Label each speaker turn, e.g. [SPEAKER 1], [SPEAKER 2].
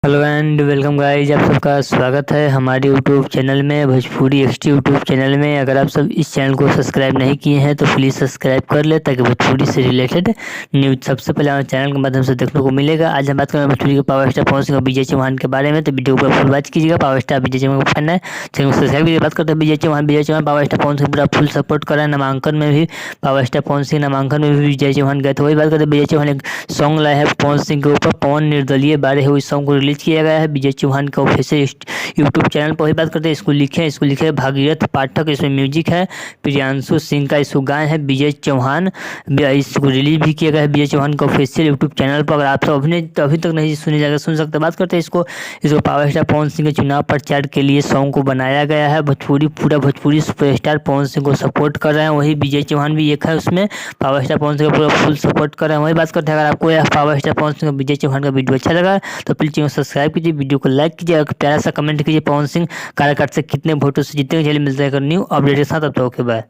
[SPEAKER 1] Hello and welcome guys, आप सबका स्वागत है हमारे यूट्यूब चैनल में, भोजपुरी एक्सटी यूट्यूब चैनल में। अगर आप सब इस चैनल को सब्सक्राइब नहीं किए हैं तो प्लीज़ सब्सक्राइब कर ले ताकि भोजपुरी से रिलेटेड न्यूज़ सबसे पहले हमारे चैनल के माध्यम से देखने को मिलेगा। आज हम बात करेंगे भोजपुरी के पावर स्टार पवन सिंह और विजय चौहान के बारे में, तो वीडियो को फुल वॉच कीजिएगा। पावर स्टार विजय चौहान का फैन है, चैनल को सब्सक्राइब कीजिए। बात करते हैं विजय चौहान पावर स्टार पवन सिंह पूरा फुल सपोर्ट कर रहा है। नामांकन में भी पावर स्टार पवन सिंह नामांकन में भी विजय चौहान गए थे। वही बात करते हैं विजय चौहान एक सॉन्ग लाया है पवन सिंह के ऊपर, पवन निर्दलीय बारे है। इस सॉन्ग को रिलीज किया गया है विजय चौहान का ऑफिशियल यूट्यूब चैनल पर। वही बात करते हैं, इसको लिखे भागीरथ पाठक, इसमें म्यूजिक है प्रियांशु सिंह का, इसको गाए हैं विजय चौहान। इसको रिलीज भी किया गया है विजय चौहान का ऑफिशियल यूट्यूब चैनल पर। अगर आप सब अभी तक नहीं सुने जाएगा सुन सकते। बात करते हैं इसको पावर स्टार पवन सिंह के चुनाव प्रचार के लिए सॉन्ग को बनाया गया है। पूरा भोजपुरी सुपरस्टार पवन सिंह को सपोर्ट कर रहे हैं। वही विजय चौहान भी एक है उसमें, पावर स्टार पवन सिंह का पूरा फुल सपोर्ट कर रहे हैं। वही बात करते हैं, अगर आपको यह पावर स्टार पवन सिंह और विजय चौहान का वीडियो अच्छा लगा तो प्लीज चैनल सब्सक्राइब कीजिए, वीडियो को लाइक कीजिए और प्यारा सा कमेंट कीजिए पवन सिंह कार्यकर्ता से कितने वोटों से जीतेंगे। चलिए मिलते हैं न्यू अपडेट के साथ, अब तो ओके बाय।